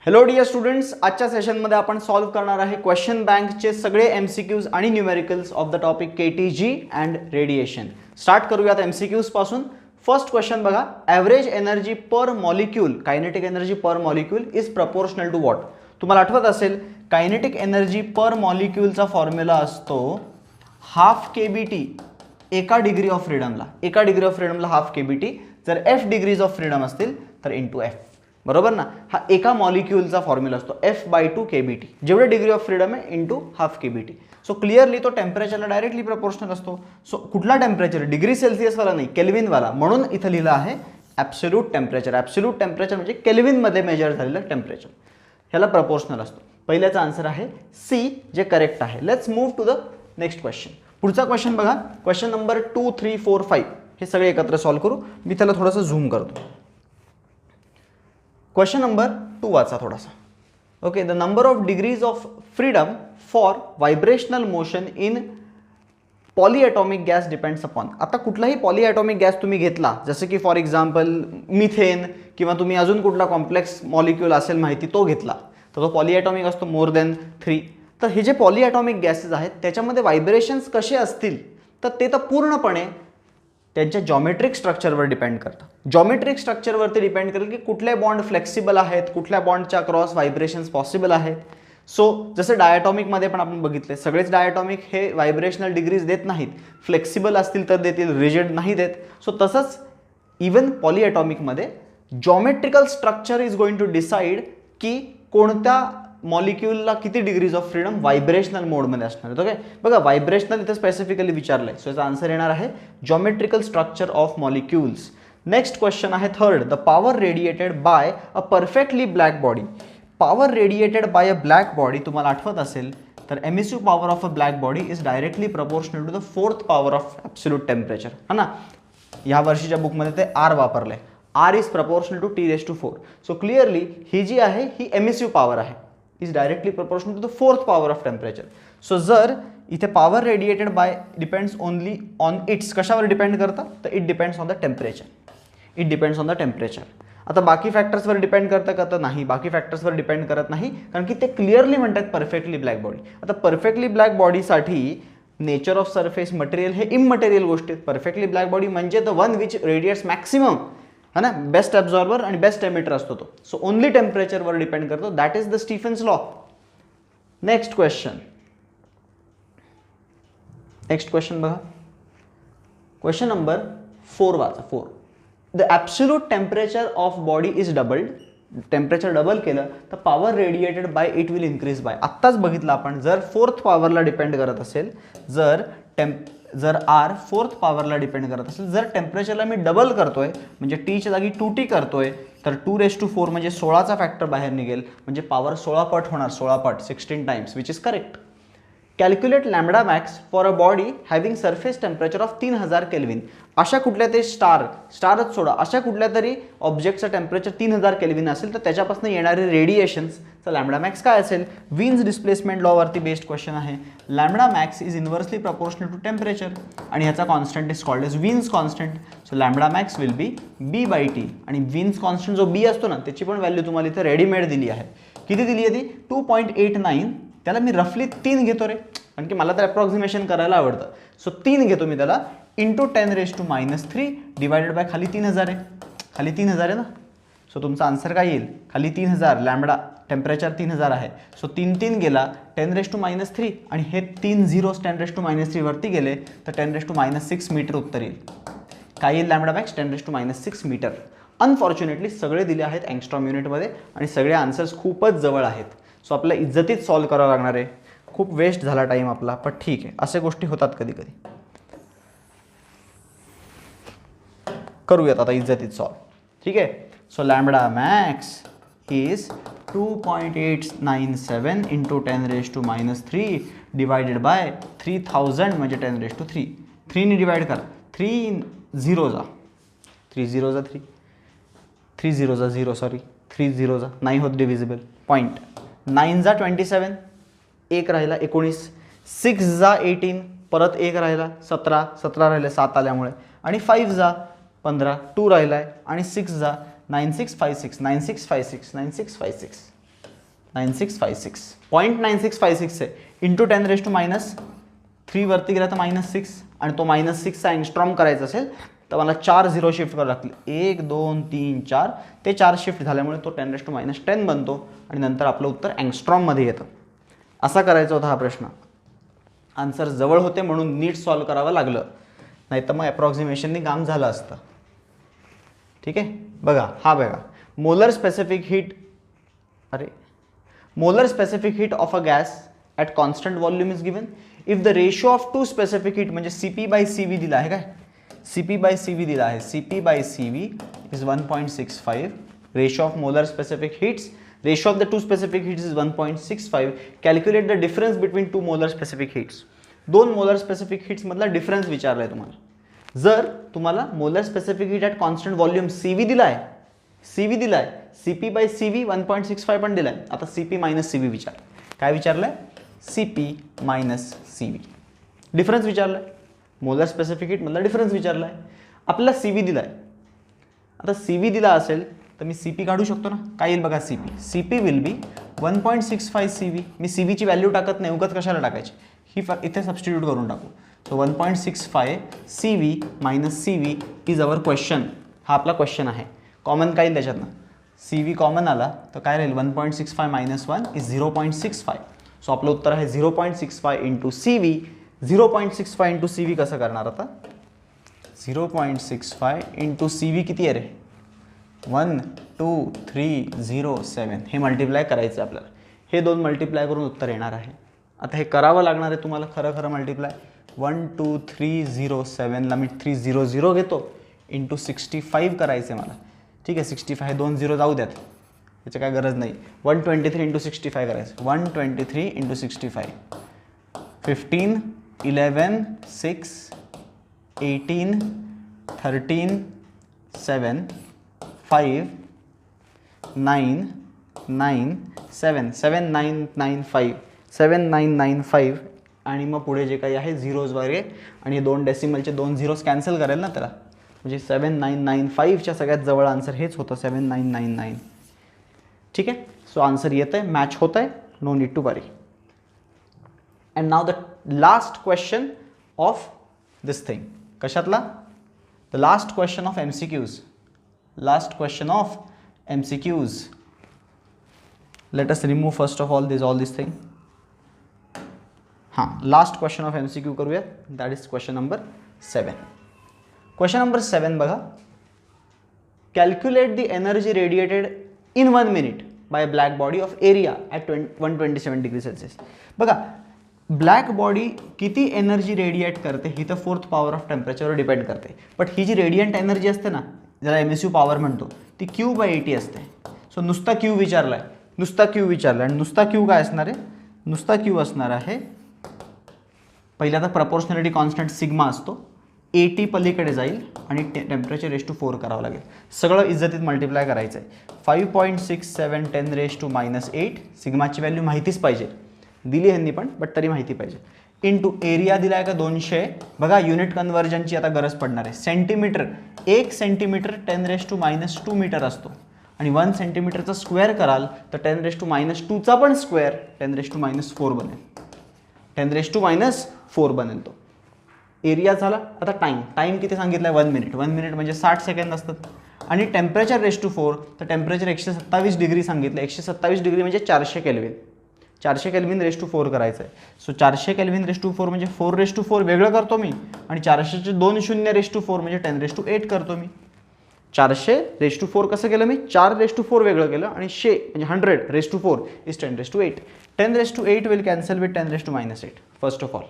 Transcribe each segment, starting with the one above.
Hello Deere students, आजच्या सेशनमध्ये आपण सॉल्व्ह करणार आहे क्वेश्चन बँकचे सगळे एमसीक्यूज आणि numericals of the topic KTG and radiation. Start करूयात एमसीक्यूज पासून. फर्स्ट क्वेश्चन बघा, average energy per molecule, kinetic energy per molecule is proportional to what. तुम्हाला आठवत असेल कायनेटिक एनर्जी पर मॉलिक्यूलचा फॉर्म्युला असतो हाफ KBT एका डिग्री ऑफ फ्रीडमला. एका डिग्री ऑफ फ्रीडमला हाफ KBT, जर F डिग्रीज ऑफ फ्रीडम असतील तर इंटू F. बरोबर ना. हा एका मॉलिक्यूलचा फॉर्म्युला असतो F/2 KBT. जेवढे डिग्री ऑफ फ्रीडम आहे into half KBT. So clearly तो टेम्परेचरला डायरेक्टली प्रपोर्शनल असतो. सो कुठला टेम्परेचर, डिग्री सेल्सिअसवाला नाही, केल्विनवाला. म्हणून इथं लिहिलं आहे ॲब्सोल्यूट टेम्परेचर. ॲब्सोल्यूट टेम्परेचर म्हणजे केल्विनमध्ये मेजर झालेलं टेम्परेचर, ह्याला प्रपोर्शनल असतो. पहिल्याचा आन्सर आहे सी, जे करेक्ट आहे. Let's move to the next question. पुढचा क्वेश्चन बघा, क्वेश्चन नंबर 2, 3, 4, 5 हे सगळे एकत्र सॉल्व्ह करू. मी त्याला थोडंसं झूम करतो. क्वेश्चन नंबर 2 वाचा थोडासा. Okay, the number of degrees of freedom for vibrational motion in polyatomic gas depends upon. आता कुठलाही पॉलीएटॉमिक गॅस तुम्ही घेतला, जसं की फॉर एक्झाम्पल मिथेन, किंवा तुम्ही अजून कुठला कॉम्प्लेक्स मॉलिक्यूल असेल माहिती तो घेतला, तर तो पॉलीएटॉमिक असतो मोर दॅन 3. तर हे जे पॉलीएटॉमिक गॅसेस आहेत त्याच्यामध्ये व्हायब्रेशन्स कसे असतील तर ते तर पूर्णपणे त्यांच्या जॉमेट्रिक स्ट्रक्चरवर डिपेंड करतं. जॉमेट्रिक स्ट्रक्चरवरती डिपेंड करेल की कुठले बॉन्ड फ्लेक्सिबल आहेत, कुठल्या बॉन्डच्या क्रॉस व्हायब्रेशन्स पॉसिबल आहेत. सो जसं डायटॉमिकमध्ये पण आपण बघितले, सगळेच डायटॉमिक हे व्हायब्रेशनल डिग्रीज देत नाहीत. फ्लेक्सिबल असतील तर देतील, रिजिड नाही देत. सो तसंच इवन पॉलीएटॉमिकमध्ये geometrical structure is going to decide की कोणत्या मॉलिक्यूलला किती डिग्रीज ऑफ फ्रीडम व्हायब्रेशनल मोडमध्ये असणार आहेत. ओके, बघा व्हायब्रेशनल इथं स्पेसिफिकली विचारलं आहे. सो याचा आन्सर येणार आहे geometrical structure of molecules. Next question आहे third, the power radiated by a perfectly black body. Power radiated by a black body तुम्हाला आठवत असेल तर emissive power of a black body is directly proportional to the fourth power of absolute temperature. है ना, ह्या वर्षीच्या बुकमध्ये ते R वापरले. R is proportional to T⁴. So clearly ही जी आहे ही एमिसिव्ह पॉवर आहे, is directly proportional to the fourth power of temperature. So जर इथे power radiated by depends only on its, कशावर डिपेंड करतं तर it depends on the temperature. It depends on the temperature. आता बाकी फॅक्टर्सवर डिपेंड करतं का तर नाही, बाकी फॅक्टर्सवर डिपेंड करत नाही, कारण की ते क्लिअरली म्हणतात परफेक्टली ब्लॅक बॉडी. आता परफेक्टली ब्लॅक बॉडीसाठी नेचर ऑफ सरफेस, मटेरियल हे इमटेरियल गोष्टी आहेत. परफेक्टली ब्लॅक बॉडी म्हणजे the one which radiates maximum, है ना, बेस्ट ॲब्झॉर्बर आणि बेस्ट एमिटर असतो तो. सो ओनली टेम्परेचरवर डिपेंड करतो. That is the Stefan's law. Next question. Next question बघा, क्वेश्चन नंबर 4 वाचा. 4, the absolute temperature of body is doubled. Temperature double केलं तर power radiated bye it will increase by. आत्ताच बघितलं आपण, जर फोर्थ पॉवरला डिपेंड करत असेल, जर R फोर्थ पॉवरला डिपेंड करत असेल, जर टेम्परेचरला मी डबल करतोय म्हणजे Tच्या जागी 2T करतोय तर 2⁴ म्हणजे 16चा फॅक्टर बाहेर निघेल, म्हणजे पॉवर 16 पट होणार, 16 पट, 16 times, which is correct. Calculate lambda max for a body having surface temperature of 3000 kelvin. अशा कुठल्या तरी स्टारच सोडा, अशा कुठल्या तरी ऑब्जेक्टचं टेम्परेचर 3000 केल्विन असेल तर त्याच्यापासून येणारे रेडिएशन्सचा लॅम्बडा मॅक्स काय असेल. वीन्स डिस्प्लेसमेंट लॉवरती बेस्ड क्वेश्चन आहे. Lambda max is inversely proportional to temperature आणि ह्याचा constant is called as Wien's constant. So lambda max will be B/T. आणि वीन्स कॉन्स्टंट जो B असतो ना त्याची पण व्हॅल्यू तुम्हाला इथे रेडीमेड दिली आहे. किती दिली आहे ती? 2.89. त्याला मी रफली 3 घेतो रे, कारण की मला तर अप्रॉक्सिमेशन करायला आवडतं. सो 3 घेतो मी त्याला, इंटू 10⁻³ डिवायडेड बाय खाली 3000 आहे. खाली 3000 आहे ना. सो तुमचा आन्सर काय येईल? खाली 3000, लॅम्बडा टेम्परेचर 3000 आहे. सो 3 गेला 10⁻³ आणि हे 3 झिरोज 10⁻³ वरती गेले तर 10⁻6 मीटर उत्तर येईल. काय येईल लॅम्बडा मॅक्स? 10⁻6 मीटर. अनफॉर्च्युनेटली सगळे दिले आहेत अँगस्ट्रॉम युनिटमध्ये आणि सगळे आन्सर्स खूपच जवळ आहेत. सो आपल्या इज्जतीत सॉल्व्ह करावं लागणार आहे. खूप वेस्ट झाला टाईम आपला, पण ठीक आहे, अशा गोष्टी होतात कधी कधी. करूयात आता इज्जतीत सॉल्व्ह. ठीक आहे. So lambda max is 2.897 into 10⁻³ divided by 3000 म्हणजे 10⁻³ 3 ने डिवाइड करा. 3 झिरोजा 3 झिरोजा 3 3 झिरोजा 0 सॉरी 3 झिरोजा नाही होत डिव्हिजिबल. 0.9 जा 27, 1 राहिला 19, 6 जा 18, परत 1 राहिला 17, 17 राहिले 7 आल्यामुळे, आणि 5 जा 15, 2 राहिला आहे, आणि 6 जा 9656 9656 9656 9656 0.9656 आहे इंटू 10⁻³ वरती गेला तर -6 आणि तो -6चा एंगस्ट्रॉम करायचा असेल तर मला 4 झिरो शिफ्ट करावं लागतील 1 2 3 4 ते 4 शिफ्ट झाल्यामुळे तो 10⁻10 बनतो आणि नंतर आपलं उत्तर एंगस्ट्रॉममध्ये येतं. असा करायचा होता हा प्रश्न. आन्सर जवळ होते म्हणून नीट सॉल्व करावं लागलं, नाही तर मग अप्रॉक्सिमेशननी काम झालं असतं. ठीक आहे, बघा हा बघा molar specific heat of a gas at constant volume is given if the ratio of two specific heat म्हणजे CP/CV दिला आहे काय, CP/CV दिला आहे, CP/CV is 1.65, ratio of molar specific heats, ratio of the two specific heats is 1.65. Calculate the difference between two molar specific heats. दोन molar specific heats मधला difference विचारला आहे तुम्हाला. जर तुम्हाला molar specific heat at constant volume CV दिला आहे, CP/CV 1.65 पण दिला आहे. आता CP-CV विचार, काय विचारलं आहे, CP-CV डिफरन्स विचारला आहे, मोलर स्पेसिफिक हीट मधला डिफरन्स विचारला आहे. आपल्याला CV दिला आहे. आता CV दिला असेल तर मी CP काढू शकतो ना, काय येईल बघा CP will be 1.65 CV. Me CV ची व्हॅल्यू टाकत नाही, उगाच कशाला टाकायची, ही इथे सबस्टिट्यूट करून टाकू. So 1.65 CV - CV is our question. हा आपला क्वेश्चन आहे. कॉमन काय येईल त्याच्यातनं, CV कॉमन आला तर काय राहील 1.65 - 1 इज 0.65. सो आपलं उत्तर आहे 0.65 इंटू CV. 0.65 इंटू CV कसं करणार आता, 0.65 इंटू CV किती आहे रे, 12307 हे मल्टिप्लाय करायचं आहे आपल्याला. हे दोन मल्टिप्लाय करून उत्तर येणार आहे. आता हे करावं लागणार आहे तुम्हाला खरं मल्टिप्लाय. 12307ला मी 300 घेतो इंटू 65 करायचं आहे मला. ठीक आहे, 65 2 0 जाऊ द्यात, याची काय गरज नाही. 123 इंटू 65 करायचं, 123 इंटू 65 15 11 6 18 13 7 5 9 9 7 7995 7995 आणि मग पुढे जे काही आहे झिरोज वगैरे आणि दोन डेसिमलचे दोन झिरोज कॅन्सल करेल ना त्याला, म्हणजे 7995च्या सगळ्यात जवळ आन्सर हेच होतं 7999. ठीक आहे, सो आन्सर येत आहे, मॅच होत आहे, no need to worry. And now the last question of this thing. कशातला, the last question of MCQs. Last question of MCQs. Let us remove first of all this thing. हां, last question of MCQ करूया, that is question number 7. Question number 7 बघा, calculate the energy radiated in 1 minute by a black body of area at 127 degree Celsius. बघा black body किती energy radiate करते ही तर 4th power of टेम्परेचरवर depend करते, but ही जी रेडियंट एनर्जी असते ना, ज्याला MSU पॉवर म्हणतो, ती Q/AT असते. सो नुसता Q विचारला आहे, आणि नुसता Q काय असणार आहे, नुसता Q असणार आहे, पहिला तर प्रपोर्शनॅलिटी कॉन्स्टंट सिग्मा असतो, AT पलीकडे जाईल आणि टेम्परेचर (4) करावं लागेल. सगळं इज्जतीत मल्टिप्लाय करायचं आहे. 5.67 10⁻⁸ सिग्माची व्हॅल्यू माहितीच पाहिजे, दिली ह्यांनी पण, बट तरी माहिती पाहिजे. इंटू एरिया दिला आहे का 200. बघा युनिट कन्व्हर्जनची आता गरज पडणार आहे. सेंटीमीटर, 1 सेंटीमीटर 10⁻² मीटर असतो आणि 1 सेंटीमीटरचा स्क्वेअर कराल तर 10⁻² पण स्क्वेअर 10⁻4 बनेल, 10⁻4 बनेल तो. एरिया झाला. आता टाईम किती सांगितलं आहे, 1 minute. 1 minute म्हणजे 60 सेकंद असतात. आणि टेम्परेचर (4) तर टेम्परेचर 127 डिग्री सांगितलं. 127 डिग्री म्हणजे 400 केल्विन. 400 केल्विन (4) करायचं आहे. सो 400 केल्विन (4) म्हणजे 4/4 वेगळं करतो मी आणि 400चे 2 शून्य (4) म्हणजे 10⁸ करतो मी. 400/4 कसं केलं मी, 4/4 वेगळं केलं आणि 100 म्हणजे 100/4 is 10⁸. 10⁸ will cancel with 10⁻8. First of all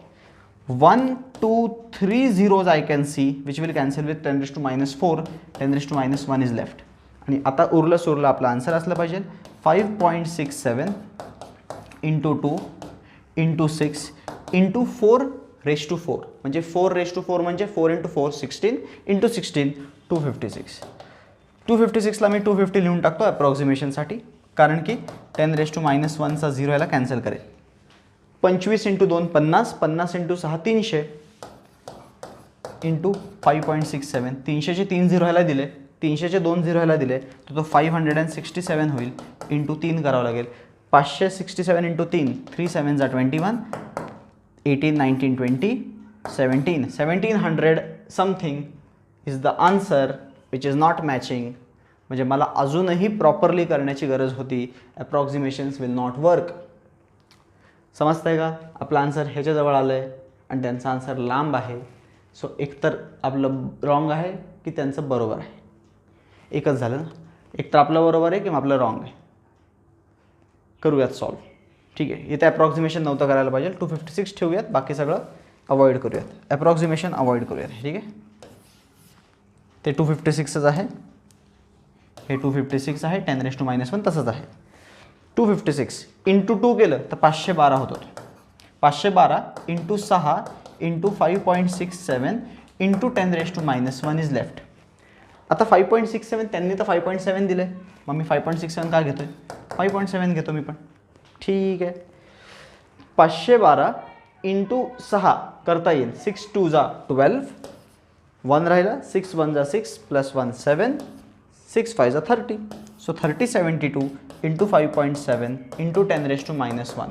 1 2 3 zeros I can see which will cancel with 10⁻4. 10⁻1 is left. आणि आता उरलं सुरलं आपला आन्सर असलं पाहिजे 5.67 इंटू 2 इंटू 6 इंटू 4/4 म्हणजे 4/4 म्हणजे 4 × 4 16 इंटू 16 256. 256ला मी 250 लिहून टाकतो अप्रॉक्सिमेशनसाठी, कारण की 10⁻1चा 0 याला कॅन्सल करेल. 25 × 2 50, 50 × 6 300 इंटू 5.67. 300चे 3 0 ह्याला दिले, 300चे 2 0 ह्याला दिले तर तो 567 होईल. इंटू 3 करावं लागेल. 567 इंटू 3, 3 7 जा 21, 18 19 20 17, 1700 something is the answer which is not matching. म्हणजे मला अजूनही प्रॉपरली करण्याची गरज होती. अप्रॉक्सिमेशन्स विल नॉट वर्क. समजतंय का? आपलं आन्सर ह्याच्याजवळ आलं आहे आणि त्यांचा आन्सर लांब आहे. सो एकतर आपलं रॉंग आहे की त्यांचं बरोबर आहे. एकच झालं ना. एकतर आपलं बरोबर आहे किंवा आपलं रॉंग आहे. करूयात सॉल्व. ठीक आहे, इथे अप्रॉक्सिमेशन नव्हतं करायला पाहिजे. 256 ठेवूयात, बाकी सगळं अवॉइड करूयात. अप्रॉक्सिमेशन अवॉइड करूयात. ठीक आहे, ते 256च आहे, हे 256 आहे. 10⁻⁻1 तसंच आहे. 256 इंटू 2 केलं तर 512 होतं. 512 into 6 into 5.67 into 10⁻⁻1 is left. आता 5.67 त्यांनी तर 5.7 दिलं आहे, मग मी 5.67 का घेतो आहे? 5.7 घेतो मी पण. ठीक आहे, 512 इंटू 6 करता येईल. 6 2 जा 12, 1 राहिला, 6 1 जा 6 प्लस 1 7, 6 5 जा 30. So 3072 into 5.7 into 10⁻⁻1.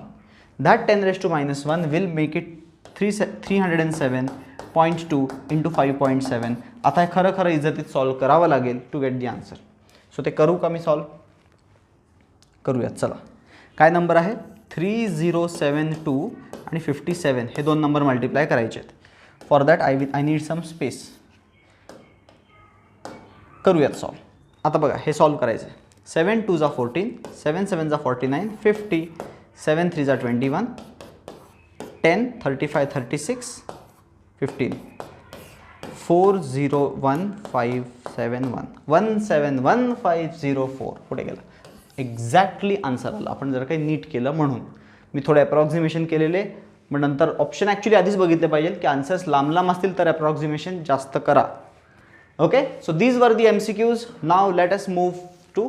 That 10⁻⁻1 will make it 307.2 into 5.7. आता हे खरं खरं इज्जतीत सॉल्व करावं लागेल to get the answer. So ते करू का मी सॉल्व? करूयात. चला, काय नंबर आहे? 3072 आणि 57 हे दोन नंबर मल्टिप्लाय करायचे आहेत. For that I need some space. करूयात सॉल्व. आता बघा, हे सॉल्व करायचं आहे. 7 2 जा 14, 7 7 जा 49, 50, 7 3 जा 21, 10 35 36, 15, 401571 171504. कुठे गेला? एक्झॅक्टली आन्सर आला. आपण जर काही नीट केलं म्हणून. मी थोडे अप्रॉक्सिमेशन केलेले, मग नंतर ऑप्शन ॲक्च्युली आधीच बघितले पाहिजे की आन्सर्स लांब लांब असतील तर अप्रॉक्सिमेशन जास्त करा. Okay, so these were the MCQs. Now let us move to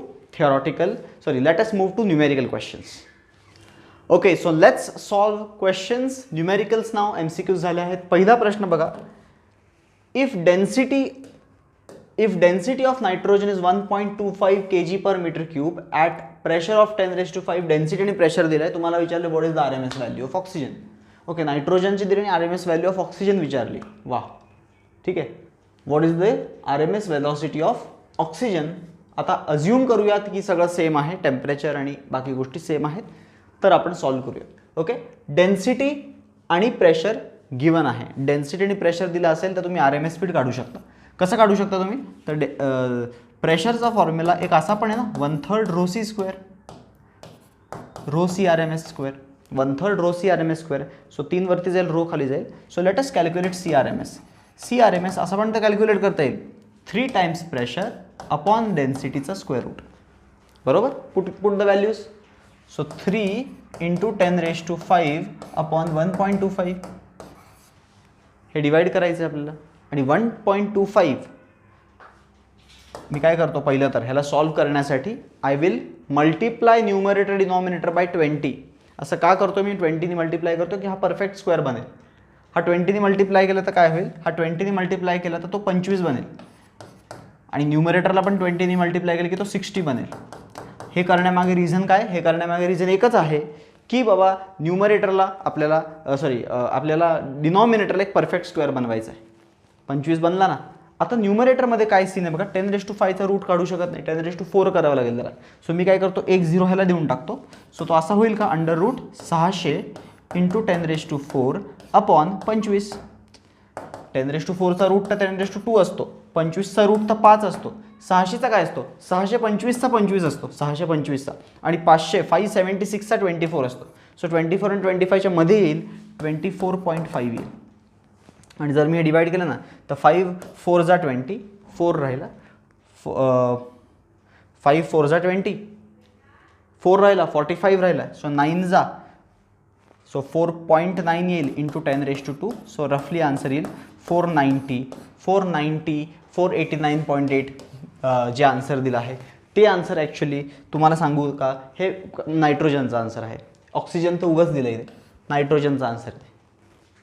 let us move to numerical questions. Okay, so let's solve questions. Numericals now, MCQs झाले आहेत. पहिला प्रश्न बघा. If density of nitrogen is 1.25 kg per meter cube at pressure of 10⁵ density आणि pressure दिलाय. तुम्हाला विचारले what is the RMS value of oxygen. Okay, नायट्रोजनची दिली आणि RMS value of oxygen विचारली. वाह, ठीक आहे. What is the RMS velocity of oxygen. आता अज्युम करूयात की सगळं सेम आहे, टेम्परेचर आणि बाकी गोष्टी सेम आहेत, तर आपण सॉल्व करूया. ओके, डेन्सिटी आणि प्रेशर गिवन आहे. डेन्सिटी आणि प्रेशर दिलं असेल तर तुम्ही RMS स्पीड काढू शकता. कसं काढू शकता तुम्ही? तर प्रेशरचा फॉर्म्युला एक असा पण आहे ना, 1/3 rho c square, rho c RMS square, 1/3 rho c RMS square. So 3 वरती जाईल, रो खाली जाईल. So let us calculate CRMS असं पण तर कॅल्क्युलेट करता येईल. 3 टाइम्स प्रेशर अपॉन डेन्सिटीचा स्क्वेअर रूट. बरोबर? Put the values. So 3 into 10⁵ upon 1.25. हे डिवाइड करायचं आहे आपल्याला. आणि 1.25 मी काय करतो पहिलं, तर ह्याला सॉल्व करण्यासाठी I will multiply numerator denominator by 20. असं का करतो मी? 20ने मल्टिप्लाय करतो की हा परफेक्ट स्क्वेअर बनेल. हा 20ने मल्टिप्लाय केला तर काय होईल? हा 20ने मल्टिप्लाय केला तर तो 25 बनेल. आणि न्यूमरेटरला पण 20ने मल्टिप्लाय केलं की तो 60 बनेल. हे करण्यामागे रिझन काय? हे करण्यामागे रिझन एकच आहे की बाबा न्यूमरेटरला आपल्याला डिनॉमिनेटरला एक परफेक्ट स्क्वेअर बनवायचा आहे. 25 बनला ना. आता न्यूमरेटरमध्ये काय सीन आहे बघा, 10⁵ रूट काढू शकत नाही, 10⁴ करावं लागेल त्याला. सो मी काय करतो, 1 0 ह्याला देऊन टाकतो. सो तो असा होईल का, √600 इंटू 10⁴ अपॉन 25. 10⁴चा रूट तर 10⁴ असतो, 25चा रूट तर 5 असतो, 600चा काय असतो, 625चा 25 असतो, 625चा. आणि 576चा 24 असतो. सो 24 आणि 25च्या मध्ये येईल 24.5 येईल. आणि जर मी हे डिवाइड केलं ना तर 5 4 जा 20, 4 राहिला, 5 4 जा 20, 4 राहिला, 45 राहिला. सो 9 जा, सो 4.9 येईल इंटू 10⁵. सो रफली आन्सर येईल 489.8 जे आन्सर दिलं आहे ते आन्सर ॲक्च्युली तुम्हाला सांगू का, हे नायट्रोजनचा आन्सर आहे. ऑक्सिजन तर उगाच दिलं आहे, नायट्रोजनचा आन्सर आहे.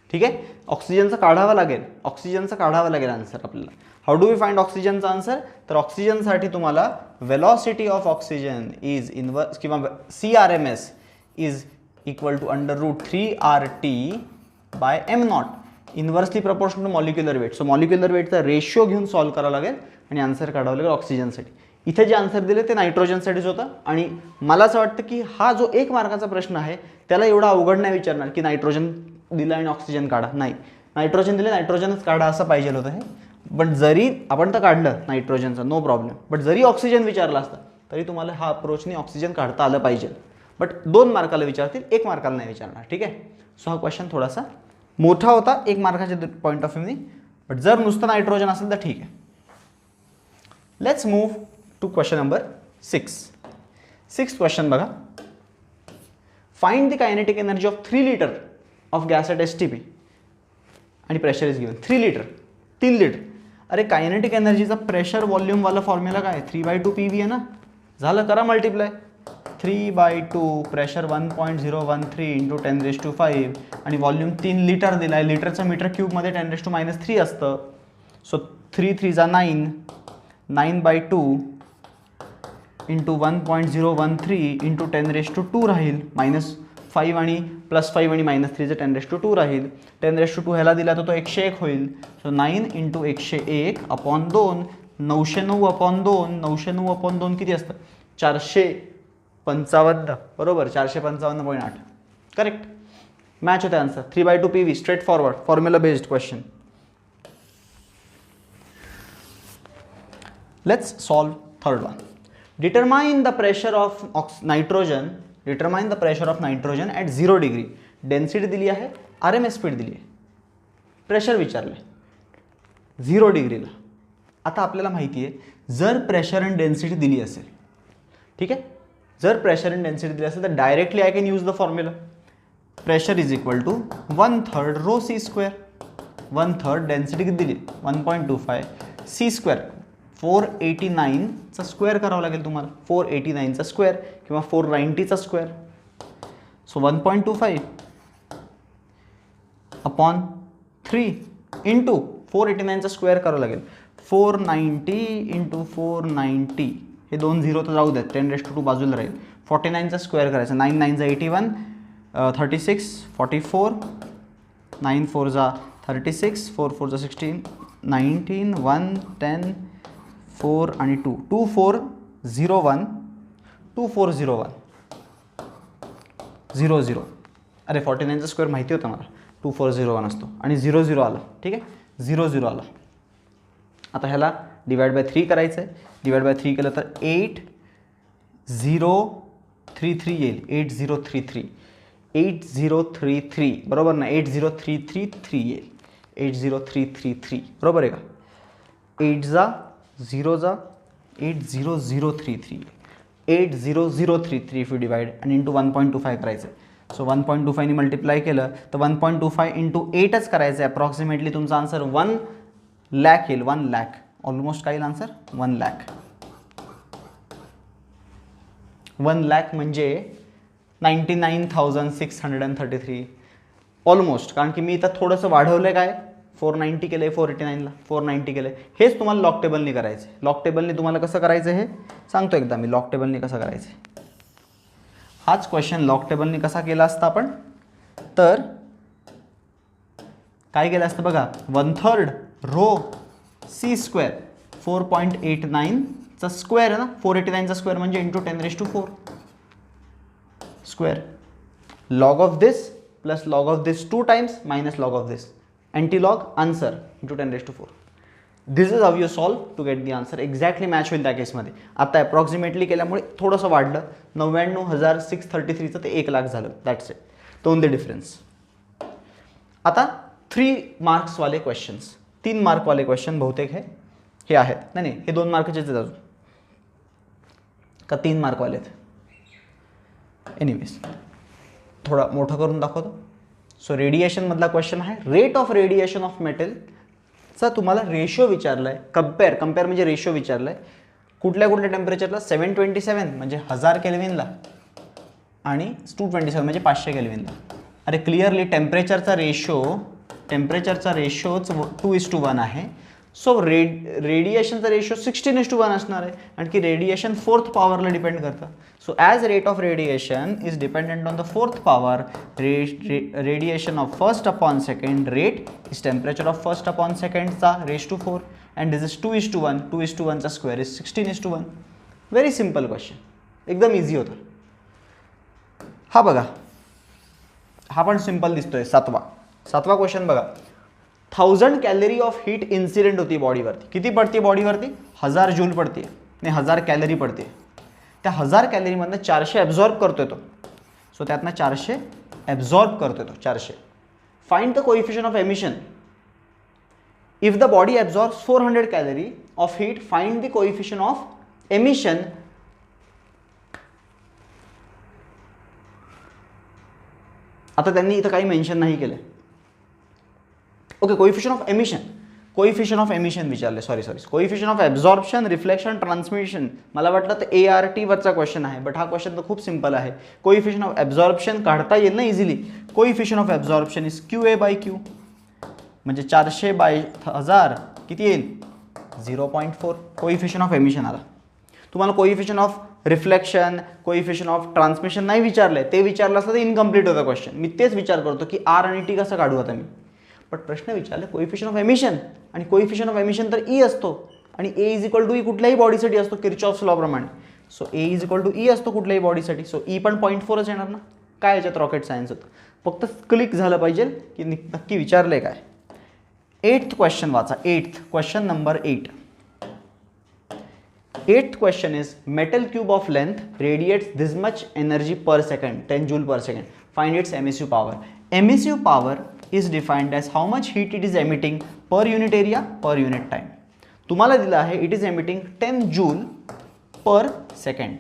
ठीक आहे, ऑक्सिजनचा काढावा लागेल, आन्सर आपल्याला. हाऊ डू वी फाइंड ऑक्सिजनचा आन्सर? तर ऑक्सिजनसाठी तुम्हाला velocity of oxygen is inverse किंवा CRMS is equal to √3RT by m0, inversely proportional to molecular weight. So molecular वेटचा रेशिओ घेऊन सॉल्व्ह करावं लागेल आणि आन्सर काढावं लागेल ऑक्सिजनसाठी. इथे जे आन्सर दिले ते नायट्रोजनसाठीच होतं. आणि मला असं वाटतं की हा जो 1 मार्काचा प्रश्न आहे त्याला एवढा अवघड नाही विचारणार की नायट्रोजन दिलं आणि ऑक्सिजन काढा. नाही, नायट्रोजन दिले, नायट्रोजनच काढा असं पाहिजे होतं हे. पण जरी आपण तर काढलं नायट्रोजनचं, नो प्रॉब्लेम. बट जरी ऑक्सिजन विचारला असता तरी तुम्हाला हा अप्रोचनी ऑक्सिजन काढता आलं पाहिजे. बट 2 मार्काला विचारतील, 1 मार्काला नाही विचारणार. ठीक आहे. सो हा क्वेश्चन थोडासा मोठा होता 1 मार्काच्या पॉईंट ऑफ व्ह्यूनी. बट जर नुसतं नायट्रोजन असेल तर ठीक आहे. Let's move to question number 6. 6th question बघा. Find the kinetic energy of 3 litre of gas at STP आणि pressure is given. 3 litre, 3 litre. अरे कायनेटिक एनर्जीचा प्रेशर व्हॉल्यूमवाला फॉर्म्युला काय? 3/2 PV आहे ना. झालं, करा मल्टिप्लाय. 3/2 प्रेशर 1.013 इंटू 10⁵ आणि व्हॉल्यूम 3 लिटर दिला आहे. लिटरचं मीटर क्यूबमध्ये 10⁻³ असतं. सो 3 3 जा 9, 9/2 इंटू 1.013 इंटू 10⁻² राहील. -5 आणि +5 आणि -3चं 10⁻² राहील. 10⁻² ह्याला दिला तर तो 101 होईल. So 9 into 101 upon 2, 909/2. 909/2 किती असतं? 455. बरोबर, 455.8. करेक्ट, मॅच होते answer. 3/2 PV, straight forward, formula based question. Let's solve third one. Determine the pressure of nitrogen. Determine the pressure of nitrogen at 0 degree. Density दिली आहे, RMS स्पीड दिली आहे, pressure विचारलं 0 डिग्रीला. आता आपल्याला माहिती आहे जर प्रेशर अँड डेन्सिटी दिली असेल, ठीक आहे, जर प्रेशर अँड डेन्सिटी दिली असेल तर directly I can use the formula. Pressure is equal to 1/3 ρc². 1/3 density किती दिली? 1.25 c². 489चा स्क्वेअर करावा लागेल तुम्हाला. 489चा स्क्वेअर किंवा 490चा स्क्वेअर. सो 1.25 अपॉन 3 इंटू 489चा स्क्वेअर करावं लागेल. 490 इंटू 490, हे 2 0 तर जाऊ द्यात, 10⁻² बाजूला राहील. 49चा स्क्वेअर करायचा. 9 9 जा 81, 36 44, 9 4 जा 36, 4 4 जा 16, 19 1 10 4 आणि 2, 2401 2401 00. अरे 49चा स्क्वेअर माहिती होता मला, 2401 असतो आणि 00 आला. ठीक आहे, 00 आला. आता ह्याला डिवाइड बाय 3 करायचं आहे. डिवाइड बाय 3 केलं तर 8033 येईल. 8033 8033 बरोबर ना. 80333 येईल. 80333 बरोबर आहे का? 8 जा 0 जा 80033 80033 इफ यू डिवाइड आणि इंटू 1.25 करायचं आहे. सो 1.25 ने मल्टिप्लाय केलं तर 1.25 इंटू 8च करायचं आहे. अप्रॉक्सिमेटली तुमचा आन्सर 1 लाख येईल. 1 लाख ऑलमोस्ट काय येईल आन्सर? 1 लाख. 1 लाख म्हणजे 99,633 ऑलमोस्ट. कारण की मी इथं थोडंसं वाढवलं आहे. काय 490 केलं आहे, 489ला 490 केलं आहे. हेच तुम्हाला लॉक टेबलनी करायचं आहे. लॉक टेबलनी तुम्हाला कसं करायचं हे सांगतो एकदा मी. लॉक टेबलनी कसं करायचं आहे, हाच क्वेश्चन लॉक टेबलनी कसा केला असता आपण, तर काय केलं असतं बघा. 1/3 ρc², 4.89चा स्क्वेअर आहे ना. 489चा स्क्वेअर म्हणजे into 10⁻⁴ square. Log of this plus log of this 2 times minus log of this. Antilog answer into 10⁻⁴. This is how you solve to get the answer. Exactly match होईल त्या केसमध्ये. आता approximately केल्यामुळे थोडंसं वाढलं. 99,633चं ते 1 लाख झालं. That's it. तो ओनली डिफरन्स. आता 3 मार्क्सवाले क्वेश्चन्स, 3 मार्कवाले क्वेश्चन बहुतेक हे आहेत. नाही, हे 2 मार्काचेच आहेत अजून का 3 मार्कवाले आहेत. एनिवेज थोडा मोठं करून दाखवतो. सो रेडिएशनमधला क्वेश्चन आहे. रेट ऑफ रेडिएशन ऑफ मेटलचा तुम्हाला रेशो विचारला आहे. कंपेअर म्हणजे रेशो विचारला आहे. कुठल्या टेम्परेचरला? 727 म्हणजे 1000 केल्विनला आणि 227 म्हणजे 500 केल्विनला. अरे क्लिअरली टेम्परेचरचा रेशोच 2:1 आहे. सो रेडिएशनचा रेशो 16:1 असणार आहे, आणि की रेडिएशन फोर्थ पॉवरला डिपेंड करतं. So as rate of radiation is dependent on the fourth power, radiation of first upon second rate is temperature of first upon सेकंडचा raise to 4 and this is 2:1. 2:1चा square is 16:1. Very simple question, एकदम easy होतं. हा बघा, हा पण simple दिसतोय. सातवा क्वेश्चन बघा. 1000 कॅलरी ऑफ हीट इन्सिडेंट होती बॉडीवरती. किती पडते बॉडीवरती? 1000 जूल पडते नाही 1000 कॅलरी पडते. त्या 1000 कॅलरीमधनं 400 ॲब्झॉर्ब करतोय तो. सो त्यातनं 400 ॲब्झॉर्ब करतोय तो 400. Find the coefficient of emission. If the body absorbs 400 calorie of heat, find the coefficient of emission. आता त्यांनी इथं काही मेन्शन नाही केलं. ओके, कोइफिशियंट ऑफ एमिशन विचारले. Sorry coefficient of absorption, reflection, transmission. मला वाटलं तर ART वरचा क्वेश्चन आहे, बट हा क्वेश्चन तर खूप सिम्पल आहे. कोइफिशियंट ऑफ ॲब्झॉर्प्शन काढता येईल ना easily. Coefficient of absorption is QA/Q, म्हणजे 400/1000 किती येईल? 0.4. कोइफिशियंट ऑफ एमिशन आला. तुम्हाला coefficient of reflection, coefficient of transmission नाही विचारलंय. ते विचारलं असतं तर इनकम्प्लीट होतं क्वेश्चन. मी तेच विचार करतो की R आणि T कसं काढू आता मी. बट प्रश्न विचारले कोइफिशियंट ऑफ एमिशन, आणि कोइफिशियंट ऑफ एमिशन तर E असतो, आणि A=E कुठल्याही बॉडीसाठी असतो किर्चॉफ्स लॉ प्रमाणे. सो A=E असतो कुठल्याही बॉडीसाठी. सो E पण 0.4च येणार ना. काय याच्यात रॉकेट सायन्स होतं, फक्त क्लिक झालं पाहिजे की नक्की विचारलंय काय. 8th क्वेश्चन वाचा. 8th question number 8. 8th question is metal cube of length radiates this much energy per second, 10 joule per second. Find its emissive power. Emissive power is defined as how much heat it is emitting per unit area per unit time. तुम्हाला दिलं आहे it is emitting 10 joule per second.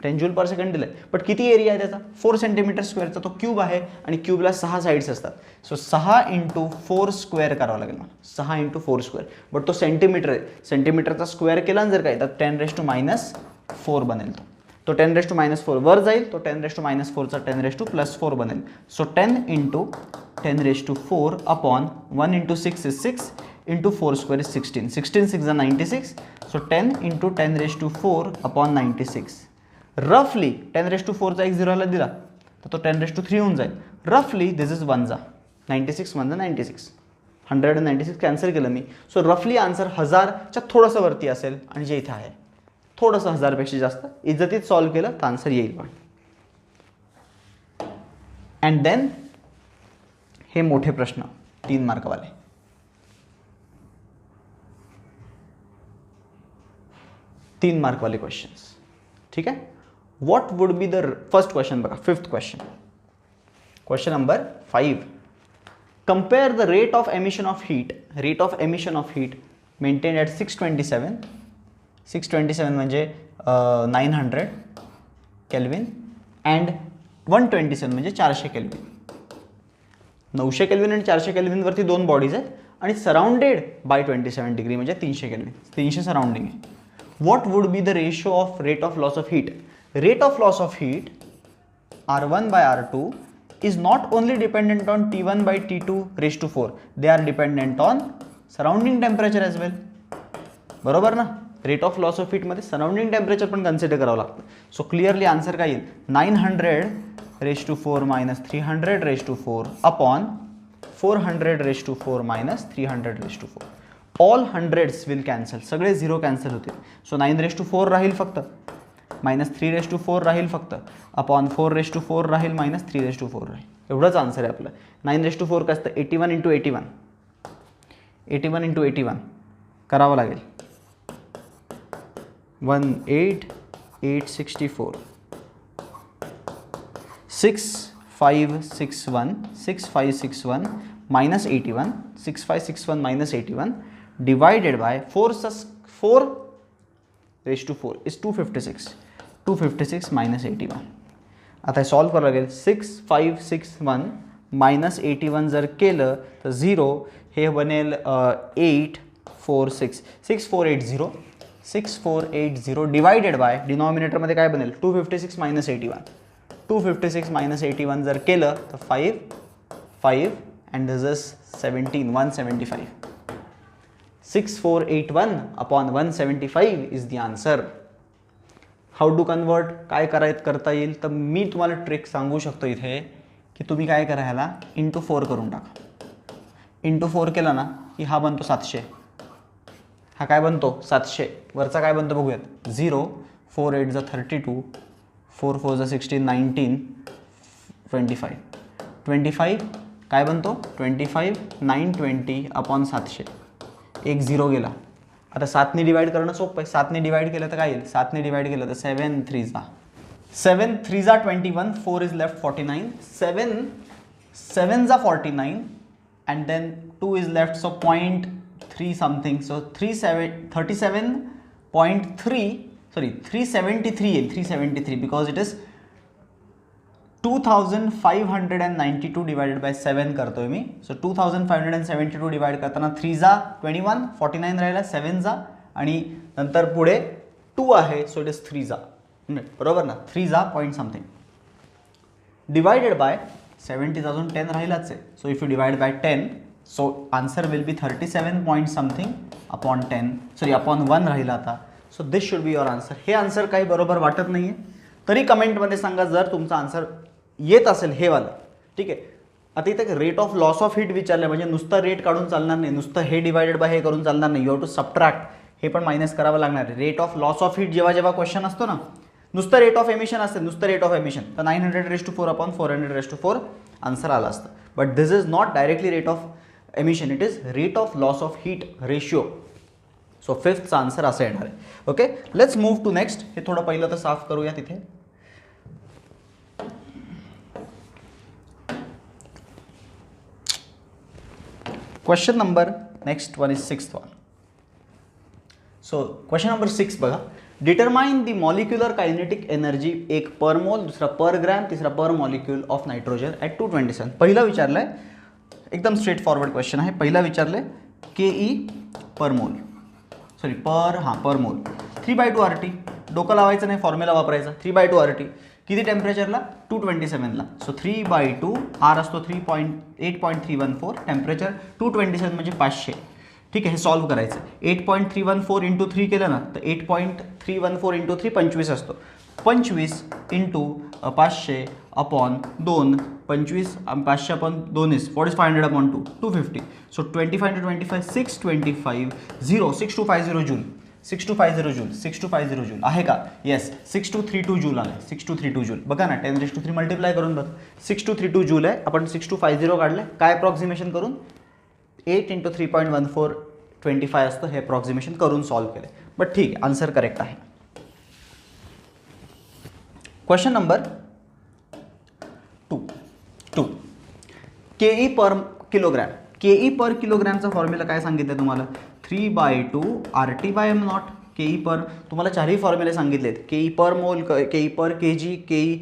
10 joule per second दिलं आहे. But किती area आहे त्याचा? 4 centimetre स्क्वेअरचा तो cube आहे, आणि क्यूबला 6 साईड्स असतात. सो 6 × 4 स्क्वेअर करावं लागेल मला. 6 × 4 स्क्वेअर. बट तो सेंटीमीटर आहे. सेंटीमीटरचा स्क्वेअर केला जर काय तर 10⁻⁻4 बनेल. तो 10⁻⁻4 वर जाईल, तो 10⁻⁻4चा 10⁻+4 बनेल. So 10 × 10⁻4 upon 1 × 6 is 6 × 4 square is 16. 16 6 is 96. So 10 × 10⁻4 upon 96. रफली 10⁻4चा एक 0 ला दिला तर तो 10⁻3 होऊन जाईल. रफली दिस इज 1 जा 96 1 96, 196 कॅन्सल केलं मी. सो रफली आन्सर 1000च्या थोडंसं वरती असेल, आणि जे इथे आहे थोडंसं 1000पेक्षा जास्त. इज्जतीत सॉल्व्ह केलं तर आन्सर येईल. पण अँड देन हे मोठे प्रश्न 3 मार्कवाले. 3 मार्कवाले क्वेश्चन्स. ठीक आहे. What would be the first question? बघा 5th question. Question number 5. Compare the rate of emission of heat maintained at 627. 627 म्हणजे 900 केल्विन and 127 म्हणजे 400 केल्विन. 900 केल्विन आणि 400 केल्विन वरती 2 बॉडीज आहेत, आणि सराउंडेड बाय 27 डिग्री म्हणजे 300 केल्विन. 300 सराउंडिंग आहे. What would be the ratio of rate of loss of heat? Rate of loss of heat R1/R2 is not only dependent on T1/T2⁴. They are dependent on surrounding temperature as well. बरोबर ना. Rate of loss of heat मध्ये surrounding temperature पण consider करावं लागतं. So clearly answer काय येईल? 900⁻⁴ - 300⁻⁴ upon 400⁻⁴ - 300⁴. All hundreds will cancel. सगळे 0 cancel होतील. सो 9⁻⁴ राहील फक्त, -3⁻⁴ राहील फक्त, अपॉन 4⁻⁴ राहील, -3⁻⁴ राहील. एवढंच आन्सर आहे आपलं. 9⁻⁴ काय असतं? 81 × 81. 81 × 81 करावं लागेल. 18864. 6561 6561 - 81 6561 - 81 divided by 4⁴ is 256. 256 - 81. आता सॉल्व करावं लागेल. 6561 - 81 जर केलं तर 0 हे बनेल 846 6480 6480 डिवायडेड बाय डिनॉमिनेटरमध्ये काय बनेल? 256 - 81. 256 - 81 जर केलं तर 5 5 and this is 17 175. 6481 upon 175 is the answer. How to convert, काय करता येईल, तर मी तुम्हाला ट्रिक सांगू शकतो इथे की तुम्ही काय करा, ह्याला इंटू 4 करून टाका. इंटू 4 केला ना की हा बनतो 700, हा काय बनतो 700, वरचा काय बनतो बघूयात 0, 4 8 जा 32, 4 4 जा 16, 19, 25, 25 काय बनतो 25, 920 अपॉन 700, एक 0 गेला. आता 7ने डिवाइड करणं सोपं आहे. 7ने डिवाइड केलं तर काय येईल, 7ने डिवाइड केलं तर 7 3 जा 21, 4 इज लेफ्ट 49, 7 जा 49 and then 2 is left, so 0.3 something, so 373 येईल, 373 because it is 2592 divided by 7 करतोय मी. सो 2572 डिवाइड करताना 3 जा 21, 49 राहिला, 7 जा आणि नंतर पुढे 2 आहे, सो इट इज 3 जा, बरोबर ना, 3 जा पॉईंट समथिंग डिवाइडेड बाय 70 अजून 10 राहिलाच आहे. So if you divide by 10, so answer will be 37 point something upon 10, sorry upon 1 राहिला आता. So this should be your answer. हे आन्सर काही बरोबर वाटत नाही आहे तरी कमेंटमध्ये सांगा जर तुमचा आन्सर येत असेल हे वाला. ठीक आहे. आता इथे rate of loss of heat विचारलं, म्हणजे नुसतं रेट काढून चालणार नाही, नुसतं हे डिवाइडेड बाय हे करून चालणार नाही, यू हॅव टू सबट्रॅक्ट, हे पण मायनस करावं लागणार आहे. Rate of loss of heat जेव्हा क्वेश्चन असतो ना, नुसतं रेट ऑफ एमिशन असेल, नुसतं रेट ऑफ एमिशन, तर 900⁴ अपॉन 400⁴ आन्सर आला असतं. But this is not directly rate of emission, it is rate of loss of heat ratio. So फिफ्थचा आन्सर असं येणार आहे. Okay, let's move to next. हे थोडं पहिलं तर साफ करूया तिथे. Question number next one is 6th one. So question number 6 बघा. Determine the molecular kinetic energy, एक पर मोल, दुसरा पर ग्रॅम, तिसरा per molecule of nitrogen at 227. पहिला विचारलाय, एकदम स्ट्रेट फॉरवर्ड क्वेश्चन आहे. पहिला विचारलंय के पर मोल, सॉरी पर मोल 3/2 RT. डोकं लावायचं नाही, फॉर्म्युला वापरायचा. 3/2 RT किती टेम्परेचरला, 227ला. सो 3/2 R असतो 8.314, टेम्परेचर 227 म्हणजे 500. ठीक आहे, हे सॉल्व्ह करायचं. 8.314 इंटू 3 केलं ना तर 8.314 इंटू 3 25 असतो. 25 into 500 upon 2, 25 500 upon 2 is 4500 upon 2, 250. So 25 into 25 625 0 6250 joule, 6250 joule, 6250 joule आहे का? येस, 6232 जूल आहे. 6232 जूल बघा ना, 10⁻³ मल्टिप्लाय करून बघ. 6232 जूल आहे. आपण 6250 काढलं, काय अप्रॉक्सिमेशन करून 8 into 3.14 25 असतं, हे अप्रॉक्सिमेशन करून सॉल्व्ह केलं. बट ठीक आहे, आन्सर करेक्ट आहे. क्वेश्चन नंबर 2 के पर किलोग्रॅम. के पर किलोग्रॅमचा फॉर्म्युला काय सांगितलं तुम्हाला, 3/2 RT/m0. के पर तुम्हाला चारही फॉर्म्युले सांगितलेत. के पर मोल, के पर केजी, के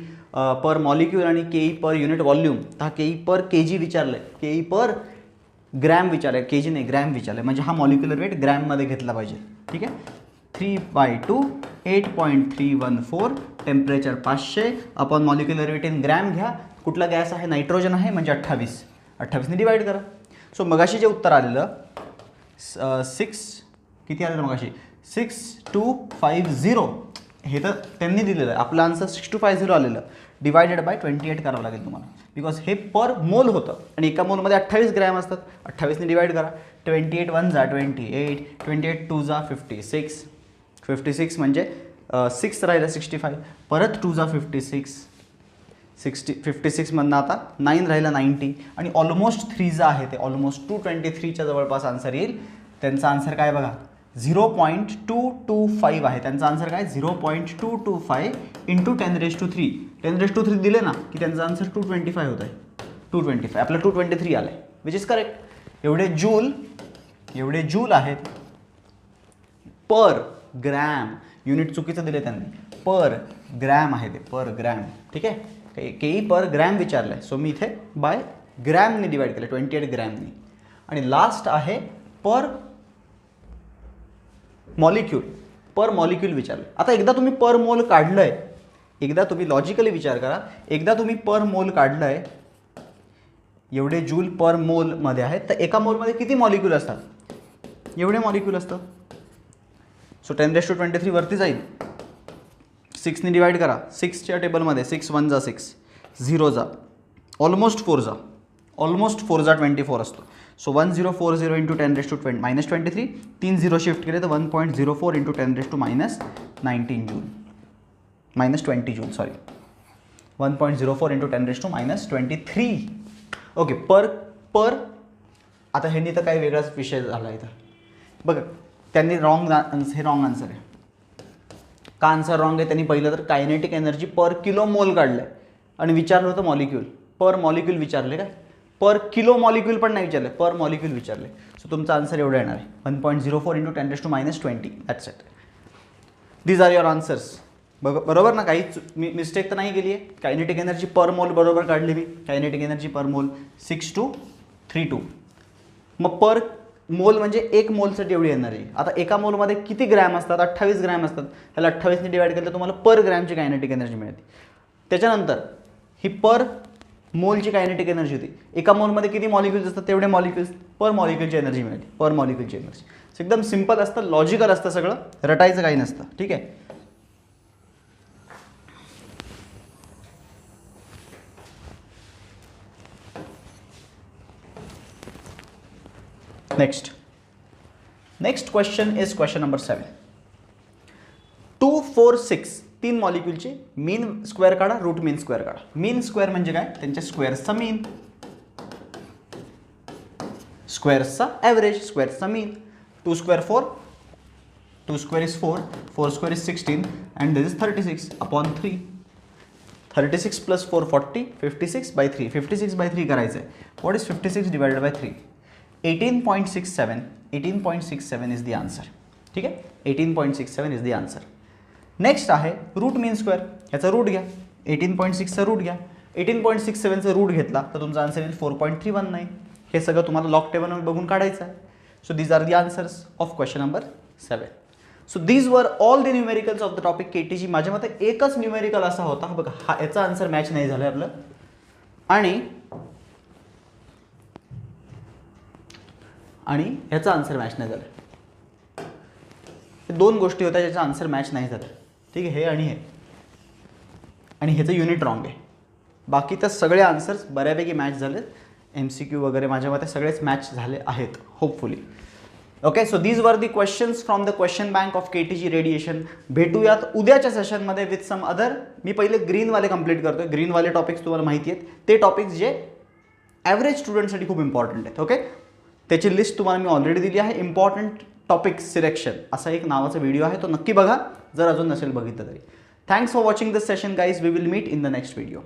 पर मॉलिक्यूल आणि के पर युनिट व्हॉल्यूम. हा के पर केजी विचारलंय, के पर ग्रॅम विचारलंय, केजी नाही ग्रॅम विचारलंय, म्हणजे हा मॉलिक्युलर वेट ग्रॅममध्ये घेतला पाहिजे. ठीक आहे. 3/2 8.314, temperature 500 upon molecular weight in gram घ्या. कुठला गॅस आहे, नायट्रोजन आहे, म्हणजे 28ने डिवाइड करा. सो मगाशी जे उत्तर आलेलं 6 किती आलेलं मगाशी 6250, हे तर त्यांनी दिलेलं आहे. आपलं आन्सर 6250 आलेलं, डिवायडेड बाय 28 करावं लागेल तुम्हाला, बिकॉज हे पर मोल होतं आणि एका मोलमध्ये 28 ग्रॅम असतात. 28ने डिवाइड करा. 28 1 जा 28, 28 2 जा 56, 56 म्हणजे 6 राहिलं 65, परत 2 जा 56, 56 मधनं आता 9 राहिला 90 आणि ऑलमोस्ट 3 जा आहे, ते ऑलमोस्ट 223च्या जवळपास आन्सर येईल. त्यांचा आन्सर काय बघा, 0.225 आहे. त्यांचा आन्सर काय, 0.225 इंटू 10⁻³ 10⁻³ दिले ना की त्यांचा आन्सर 225 होत आहे. 225 आपलं 223 आलं आहे, विच इज करेक्ट. एवढे जूल आहेत पर ग्रॅम. युनिट चुकीचं दिले त्यांनी, पर ग्रॅम आहे ते, पर ग्रॅम. ठीक आहे, के पर ग्रॅम विचारलं आहे. सो मी इथे बाय ग्रॅमने डिवाइड केलं, 28 ग्रॅमने. आणि लास्ट आहे पर मॉलिक्यूल विचारलं. आता एकदा तुम्ही पर मोल काढलं आहे, एकदा तुम्ही लॉजिकली विचार करा, एकदा तुम्ही पर मोल काढलं आहे, एवढे जूल पर मोलमध्ये आहेत, तर एका मोलमध्ये किती मॉलिक्यूल असतात, एवढे मॉलिक्यूल असतं. सो 10⁻23 वरती जाईल, 6ने डिवाइड करा. 6च्या टेबलमध्ये 6 1 जा 6, 0 जा, ऑलमोस्ट 4 जा, ऑलमोस्ट 4 जा 24 असतो. सो 1040 इंटू 10⁻23, 3 0 शिफ्ट केले तर 1.04 into 10⁻19 joule, -20 joule, sorry 1.04 into 10⁻23. Okay, पर आता ह्यांनी तर काही वेगळाच विषय झाला इथं बघा. त्यांनी हे रॉंग आन्सर आहे. का आन्सर रॉंग आहे? त्यांनी पहिलं तर कायनेटिक एनर्जी पर किलो मोल काढलं आहे आणि विचारलं होतं मॉलिक्यूल. पर मॉलिक्यूल विचारले काय? पर किलो मॉलिक्यूल पण नाही विचारले, पर मॉलिक्यूल विचारले. सो तुमचा आन्सर एवढा येणार आहे 1.04 into 10⁻20. That's it. These are your answers. बरोबर ना? काहीच मिस्टेक तर नाही केली आहे. कायनेटिक एनर्जी पर मोल बरोबर काढली मी. कायनेटिक एनर्जी पर मोल 6232. मग पर मोल म्हणजे एक मोलसाठी एवढी एनर्जी. आता एका मोलमध्ये किती ग्रॅम असतात? 28 ग्रॅम असतात. त्याला 28ने डिवाइड केलं तर तुम्हाला पर ग्रॅमची कायनेटिक एनर्जी मिळते. त्याच्यानंतर ही पर मोलची कायनेटिक एनर्जी होती. एका मोलमध्ये किती मॉलिक्यूल्स असतात तेवढे मॉलिक्यूल्स, पर मॉलिक्यूलची एनर्जी मिळते. पर मॉलिक्यूलची एनर्जी एकदम सिंपल असतं, लॉजिकल असतं, सगळं रटायचं काही नसतं. ठीक आहे. Next question is question number 7. 2 4 6 तीन मॉलिक्यूलचे मीन स्क्वेअर काढा, रूट मीन स्क्वेअर काढा. मीन स्क्वेअर म्हणजे काय? त्यांच्या स्क्वेअर्सचा मीन, स्क्वेअर्सचा ॲव्हरेज, स्क्वेअर्सचा mean. 2 square 4, 2 square is 4, 4 square is 16 and this is 36 upon 3. 36 plus 4 40, 56/3. 56/3 करायचं आहे. What is 56 divided by 3? 18.67. 18.67 is the answer. ठीक आहे, 18.67 इज द आन्सर. नेक्स्ट आहे रूट मीन स्क्वेअर. ह्याचा रूट घ्या. 18.6चा रूट घ्या. 18.67चा रूट घेतला तर तुमचा आन्सर येईल 4.319. हे सगळं तुम्हाला लॉग टेबलमध्ये बघून काढायचं आहे. So these are the answers of question number 7. So these were all the numericals of the topic KTG. माझ्या मते एकच न्यूमेरिकल असा होता बघा, हा याचा आन्सर मॅच नाही झालं आपलं, आणि ह्याचा आन्सर मॅच नाही झालं. दोन गोष्टी होत्या ज्याचा आन्सर मॅच नाही झालं. ठीक आहे, हे आणि ह्याचं युनिट रॉंग आहे. बाकी तर सगळे आन्सर्स बऱ्यापैकी मॅच झालेत. MCQ वगैरे माझ्या मते सगळेच मॅच झाले आहेत होपफुली. ओके, सो दीज वर दी questions from the question bank of KTG radiation. भेटूयात उद्याच्या सेशनमध्ये विथ सम अदर. मी पहिले ग्रीनवाले कंप्लीट करतोय. ग्रीनवाले टॉपिक्स तुम्हाला माहिती आहेत, ते टॉपिक्स जे ॲव्हरेज स्टुडंटसाठी खूप इम्पॉर्टंट आहेत. ओके, त्याची लिस्ट तुम्हाला मी ऑलरेडी दिली आहे. इम्पॉर्टंट टॉपिक सिलेक्शन असा एक नावाचा व्हिडिओ आहे, तो नक्की बघा जर अजून नसेल बघितलं तरी. Thanks for watching this session guys. We will meet in the next video.